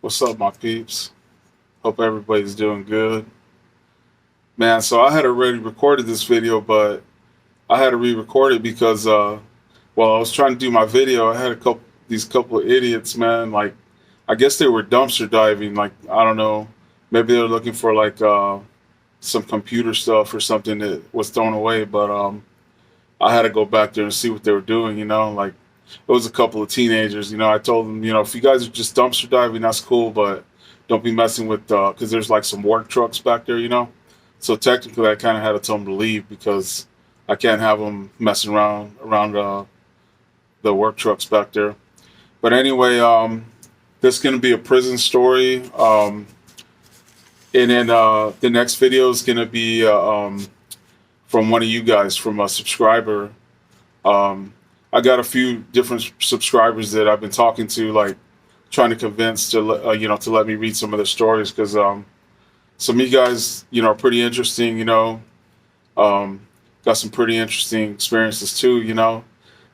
What's up, my peeps? Hope everybody's doing good. Man, so I had already recorded this video, but I had to re-record it because while I was trying to do my video, I had these couple of idiots, man. Like, I guess they were dumpster diving. Like, I don't know, maybe they were looking for like some computer stuff or something that was thrown away. But I had to go back there and see what they were doing. Like it was a couple of teenagers. I told them, if you guys are just dumpster diving, that's cool, but don't be messing with because there's like some work trucks back there. So technically, I kind of had to tell them to leave because I can't have them messing around the work trucks back there. But anyway, this is gonna be a prison story, and then the next video is gonna be from one of you guys, from a subscriber. Um, I got a few different subscribers that I've been talking to, like trying to convince to let me read some of their stories because some of you guys are pretty interesting. Um, got some pretty interesting experiences too.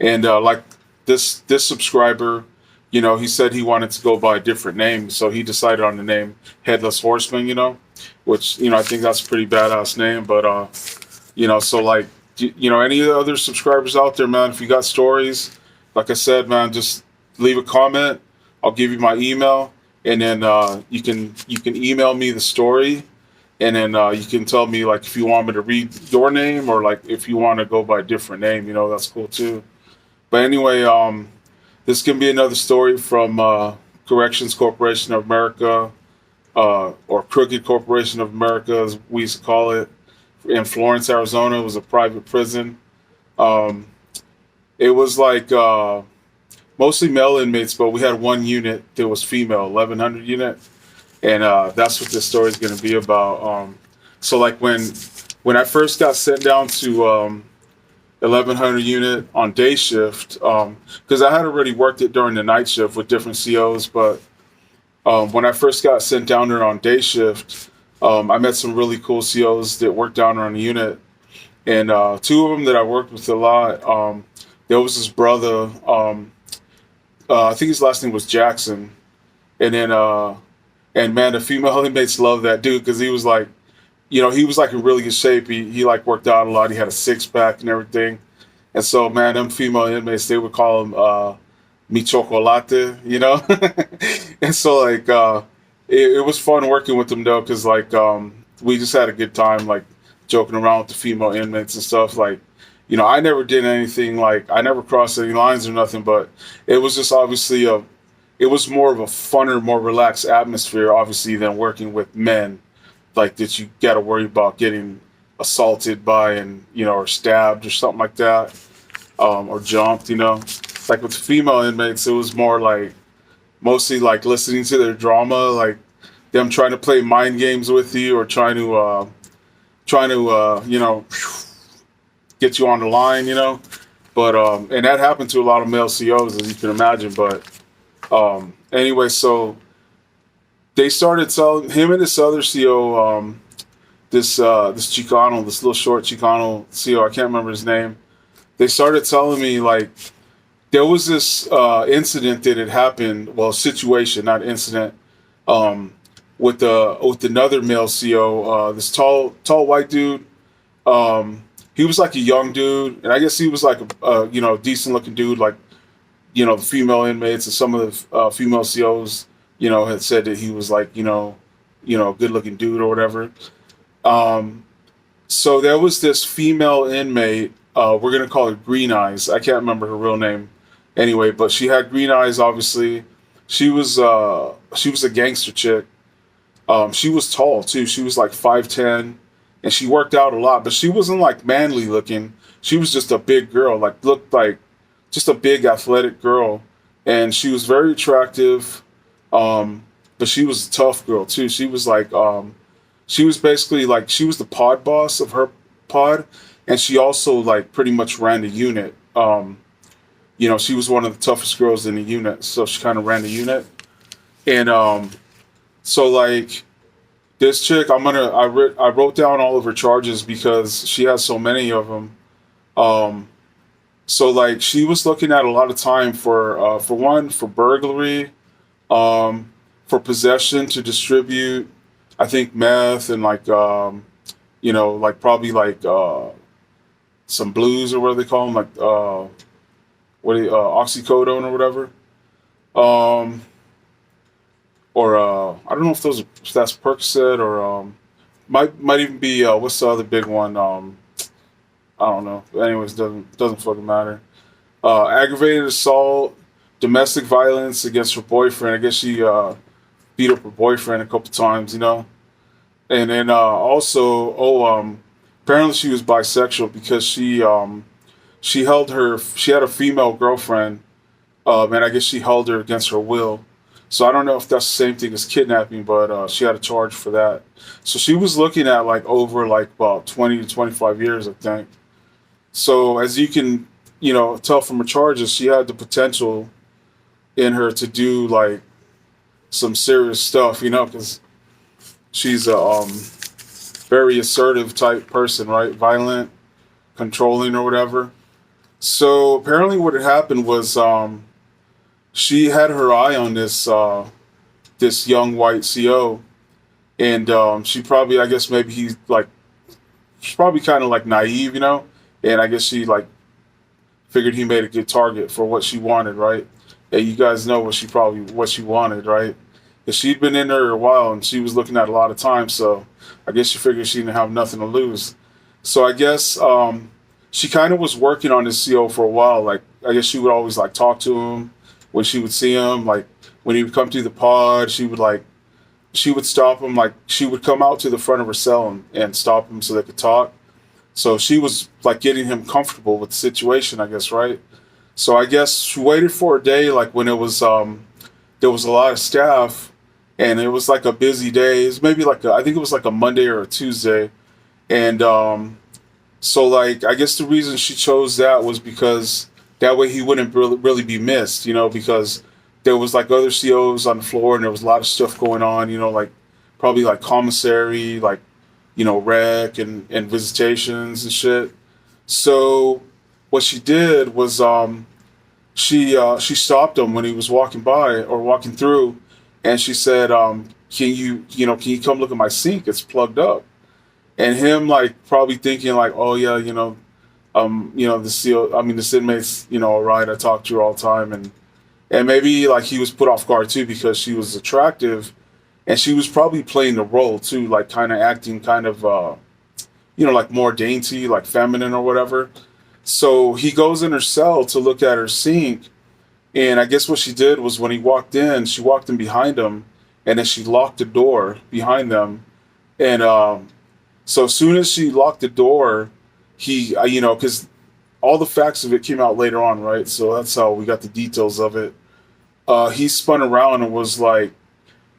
And like this subscriber, he said he wanted to go by a different name, so he decided on the name Headless Horseman. Which I think that's a pretty badass name, but so like any other subscribers out there, man, if you got stories, like I said, man, just leave a comment. I'll give you my email, and then you can email me the story, and then you can tell me like if you want me to read your name or like if you want to go by a different name. That's cool too. But anyway, this can be another story from Corrections Corporation of America, or Crooked Corporation of America, as we used to call it, in Florence, Arizona. It was a private prison. Um, it was like mostly male inmates, but we had one unit that was female, 1100 unit, and that's what this story is going to be about. So like when I first got sent down to 1100 unit on day shift, because I had already worked it during the night shift with different COs, but when I first got sent down there on day shift, I met some really cool COs that worked down there on the unit, and two of them that I worked with a lot. There was this brother. I think his last name was Jackson, and then and man, the female inmates loved that dude because he was like, he was like in really good shape. He like worked out a lot. He had a six pack and everything, and so man, them female inmates, they would call him mi chocolate. And so like it was fun working with them though, because like we just had a good time, like joking around with the female inmates and stuff. Like, I never did anything, like I never crossed any lines or nothing, but it was just obviously it was more of a funner, more relaxed atmosphere, obviously, than working with men, like that you got to worry about getting assaulted by and or stabbed or something like that, or jumped. Like with female inmates, it was more like mostly like listening to their drama, like them trying to play mind games with you or trying to get you on the line. But and that happened to a lot of male COs, as you can imagine. But anyway, so they started telling him and this other CO, this Chicano, this little short Chicano CO, I can't remember his name. They started telling me like there was this incident that had happened, well, situation, not incident, with another male CO, this tall white dude. He was like a young dude, and I guess he was like a decent looking dude, like the female inmates and some of the female COs, had said that he was like good looking dude or whatever. So there was this female inmate. We're gonna call her Green Eyes. I can't remember her real name. Anyway, but she had green eyes. Obviously, she was a gangster chick. She was tall too. She was like 5'10", and she worked out a lot. But she wasn't like manly looking. She was just a big girl. Like looked like just a big athletic girl, and she was very attractive. But she was a tough girl too. She was like she was basically like she was the pod boss of her pod, and she also like pretty much ran the unit. She was one of the toughest girls in the unit, so she kind of ran the unit. And so like this chick, I wrote down all of her charges because she has so many of them. So like she was looking at a lot of time for one, for burglary, for possession to distribute, I think meth and like like probably like some blues or what do they call them, like oxycodone or whatever. Um, or I don't know if that's Percocet or might even be what's the other big one? I don't know. Anyways, doesn't fucking matter. Aggravated assault, domestic violence against her boyfriend. I guess she beat up her boyfriend a couple times, and then also apparently she was bisexual because she had a female girlfriend, and I guess she held her against her will. So I don't know if that's the same thing as kidnapping, but she had a charge for that. So she was looking at like over like about 20 to 25 years, I think. So as you can, tell from her charges, she had the potential in her to do like some serious stuff, because she's a very assertive type person, right? Violent, controlling, or whatever. So apparently, what had happened was she had her eye on this young white CO, and she probably, I guess maybe she's probably kind of like naive, and I guess she like figured he made a good target for what she wanted, right? And you guys know what she wanted, right? Because she'd been in there a while and she was looking at a lot of time, so I guess she figured she didn't have nothing to lose. So I guess she kind of was working on this CO for a while. Like I guess she would always like talk to him when she would see him. Like when he would come through the pod, she would stop him. Like she would come out to the front of her cell and stop him so they could talk. So she was like getting him comfortable with the situation, I guess, right? So I guess she waited for a day, like when it was there was a lot of staff, and it was like a busy day. It was maybe I think it was like a Monday or a Tuesday, and so like I guess the reason she chose that was because that way he wouldn't really be missed, because there was like other COs on the floor and there was a lot of stuff going on, like probably like commissary, like rec and visitations and shit. So what she did was she stopped him when he was walking by or walking through, and she said, can you come look at my sink? It's plugged up. And him like probably thinking like, oh yeah, this inmate's all right. I talk to her all the time, and maybe like he was put off guard too because she was attractive, and she was probably playing the role too, like kind of acting kind of like more dainty, like feminine or whatever. So he goes in her cell to look at her sink, and I guess what she did was when he walked in, she walked in behind him, and then she locked the door behind them, and so as soon as she locked the door, he because all the facts of it came out later on, right? So that's how we got the details of it. He spun around and was like,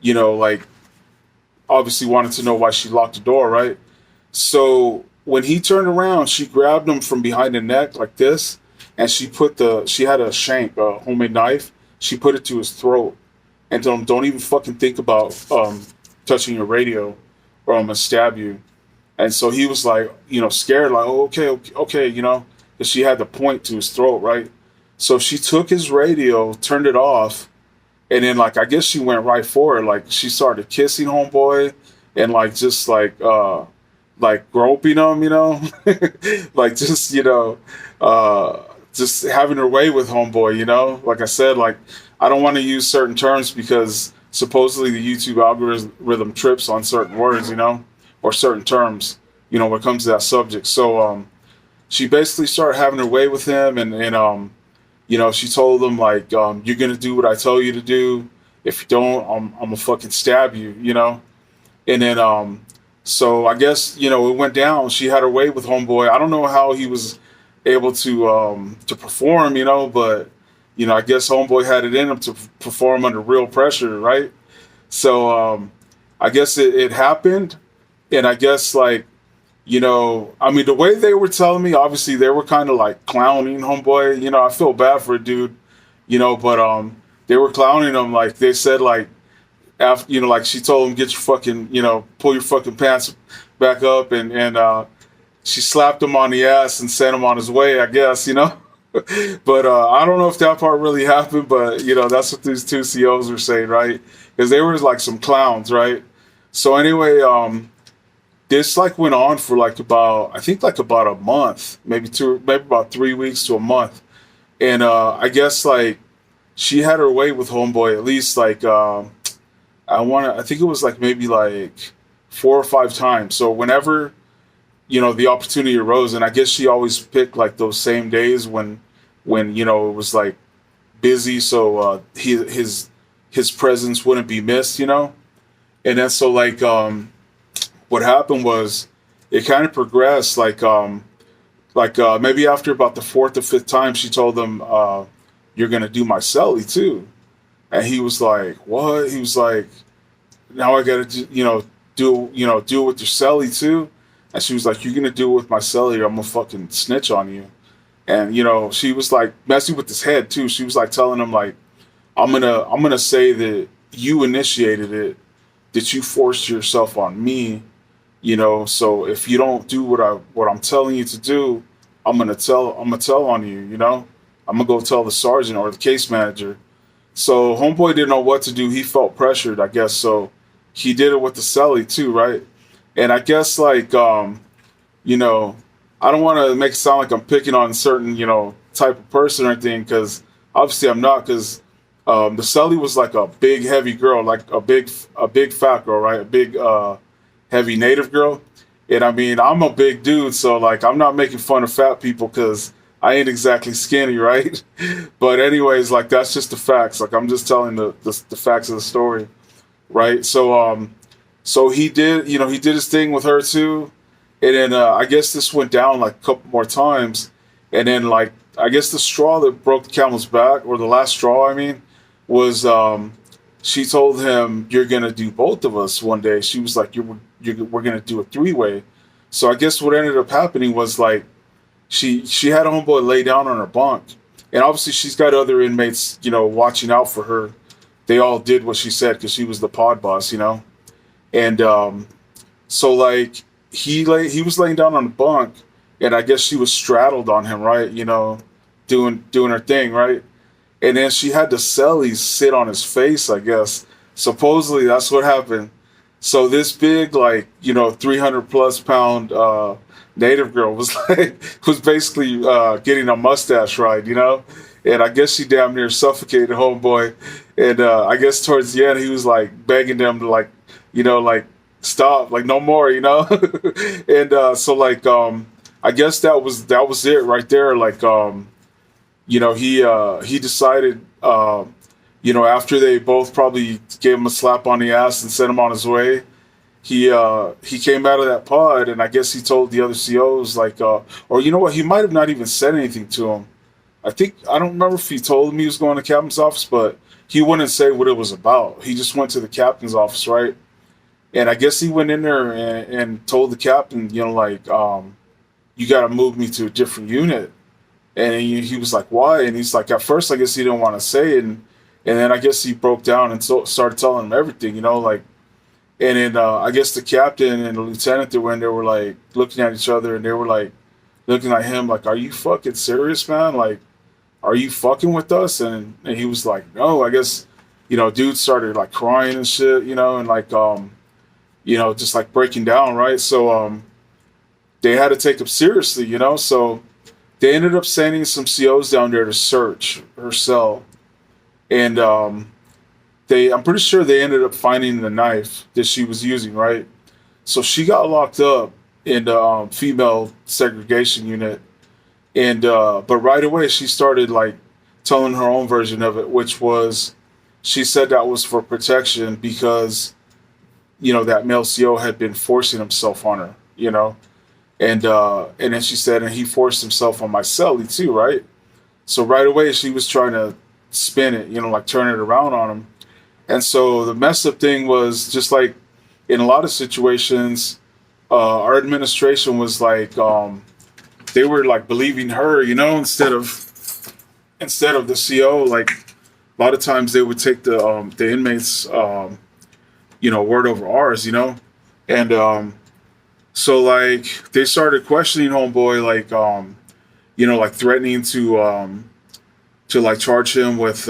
like obviously wanted to know why she locked the door, right? So when he turned around, she grabbed him from behind the neck like this, and she had a shank, a homemade knife. She put it to his throat, and told him, "Don't even fucking think about touching your radio, or I'm gonna stab you." And so he was like, scared, like, "Oh, okay," because she had the point to his throat, right? So she took his radio, turned it off, and then like I guess she went right for it. Like she started kissing homeboy, and like just like groping him, like just having her way with homeboy, Like I said, like I don't want to use certain terms because supposedly the YouTube algorithm trips on certain words, or certain terms, when it comes to that subject. So she basically started having her way with him, and she told him like, you're gonna do what I tell you to do. If you don't, I'm gonna fucking stab you, And then so I guess it went down. She had her way with homeboy. I don't know how he was able to perform, but I guess homeboy had it in him to perform under real pressure, right? So I guess it happened, and I guess like the way they were telling me, obviously they were kind of like clowning homeboy. I feel bad for a dude, but they were clowning him. Like they said, like after like she told him, get your fucking pull your fucking pants back up, and she slapped him on the ass and sent him on his way, I guess, but I don't know if that part really happened, but that's what these two COs were saying, right? because they were like some clowns, right? So anyway, this like went on for like about, I think like about a month, maybe two, maybe about 3 weeks to a month. And I guess like she had her way with homeboy at least like I think it was like maybe like 4 or 5 times. So whenever the opportunity arose, and I guess she always picked like those same days when it was like busy, so his presence wouldn't be missed. And then so like what happened was it kind of progressed like maybe after about the fourth or fifth time she told him, you're gonna do my celly too. And he was like, what? He was like, now I gotta do it with your celly too. And she was like, you're gonna do it with my celly or I'm gonna fucking snitch on you. And she was like messing with his head too. She was like telling him like, I'm gonna say that you initiated it, that you forced yourself on me. So if you don't do what I'm telling you to do, I'm gonna tell on you. I'm gonna go tell the sergeant or the case manager. So homeboy didn't know what to do. He felt pressured, I guess. So he did it with the celly too, right? And I guess like I don't want to make it sound like I'm picking on certain type of person or anything, because obviously I'm not. Because the celly was like a big heavy girl, like a big fat girl, right? A big heavy native girl. And I mean, I'm a big dude, so like I'm not making fun of fat people because I ain't exactly skinny, right? But anyways, like that's just the facts. Like I'm just telling the facts of the story, right? So he did his thing with her too, and then I guess this went down like a couple more times, and then like I guess the straw that broke the camel's back, or the last straw, I mean, was she told him, "You're gonna do both of us one day." She was like, we're gonna do a three-way." So I guess what ended up happening was like she had a homeboy lay down on her bunk, and obviously she's got other inmates, watching out for her. They all did what she said because she was the pod boss. And so like he was laying down on the bunk, and I guess she was straddled on him, right? Doing her thing, right? And then she had the cellies sit on his face, I guess. Supposedly that's what happened. So this big, like 300+ pound native girl was was basically getting a mustache ride. And I guess she damn near suffocated homeboy. And I guess towards the end he was like begging them to like stop, like no more. And so like I guess that was it right there. Like he decided after they both probably gave him a slap on the ass and sent him on his way. He came out of that pod, and I guess he told the other COs like, or you know what, he might have not even said anything to him. I don't remember if he told him he was going to the captain's office, but he wouldn't say what it was about. He just went to the captain's office, right? And I guess he went in there and told the captain, like, you got to move me to a different unit. And he was like, why? And he's like, at first, I guess he didn't want to say it. And then I guess he broke down and started telling him everything, like. And then I guess the captain and the lieutenant that were in there were like looking at each other, and they were like looking at him like, are you fucking serious, man? Like, are you fucking with us? And he was like, no. I guess, dude started like crying and shit, and like, just like breaking down, right? So they had to take him seriously, So they ended up sending some COs down there to search her cell. And I'm pretty sure they ended up finding the knife that she was using, right? So she got locked up in the female segregation unit. And but right away she started like telling her own version of it, which was, she said that was for protection because that male CO had been forcing himself on her. And then she said, and he forced himself on my cellie too, right? So right away she was trying to spin it, like turn it around on him. And so the messed up thing was, just like in a lot of situations, our administration was like, they were like believing her, instead of the CO. Like a lot of times they would take the inmates, word over ours, and so like they started questioning homeboy, like like threatening to like charge him with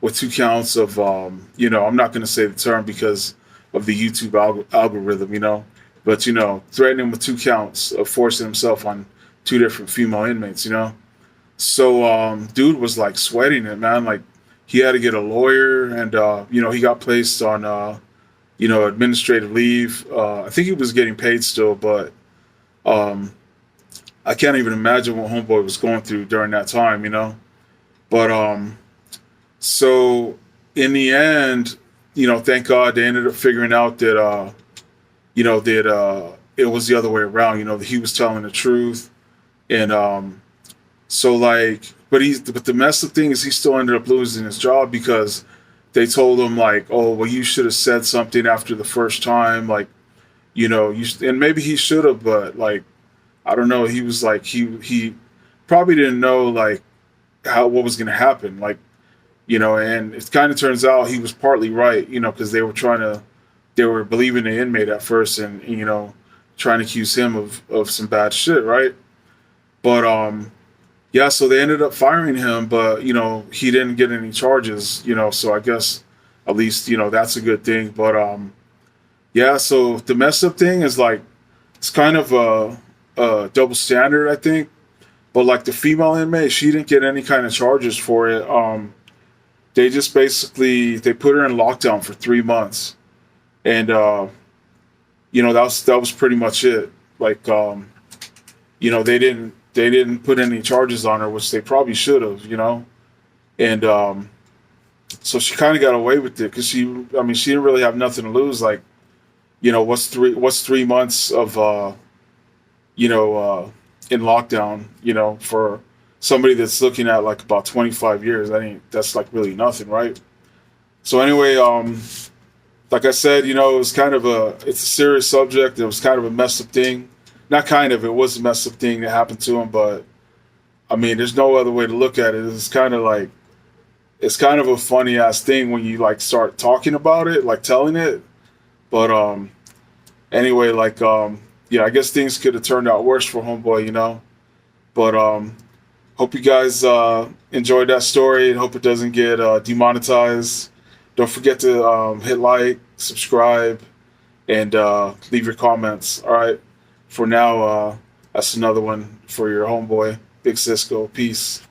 with 2 counts of, I'm not going to say the term because of the YouTube algorithm, but, threatening with 2 counts of forcing himself on 2 different female inmates. So, dude was like sweating it, man. Like, he had to get a lawyer, and, he got placed on, administrative leave. I think he was getting paid still, but um, I can't even imagine what Homeboy was going through during that time. But so in the end, thank God they ended up figuring out that it was the other way around. That he was telling the truth, and so like, but the messed up thing is he still ended up losing his job because they told him like, oh well, you should have said something after the first time, like and maybe he should have, but like I don't know. He was like he probably didn't know like what was going to happen, like and it kind of turns out he was partly right, because they were believing the inmate at first, and trying to accuse him of some bad shit, right? But yeah, so they ended up firing him, but he didn't get any charges, so I guess at least that's a good thing. But yeah, so the messed up thing is like it's kind of a double standard, I think. But like the female inmate, she didn't get any kind of charges for it. They just basically they put her in lockdown for 3 months, and that was pretty much it. Like they didn't put any charges on her, which they probably should have. And so she kind of got away with it because she didn't really have nothing to lose. Like what's 3 months of in lockdown, for somebody that's looking at like about 25 years. That's like really nothing, right? So anyway, like I said, it's a serious subject. It was kind of a messed up thing. Not kind of, it was a messed up thing that happened to him, but I mean, there's no other way to look at it. It's kind of a funny ass thing when you like start talking about it, like telling it. But anyway, like yeah, I guess things could have turned out worse for Homeboy. But hope you guys enjoyed that story, and hope it doesn't get demonetized. Don't forget to hit like, subscribe, and leave your comments. All right. For now, that's another one for your homeboy, Big Cisco. Peace.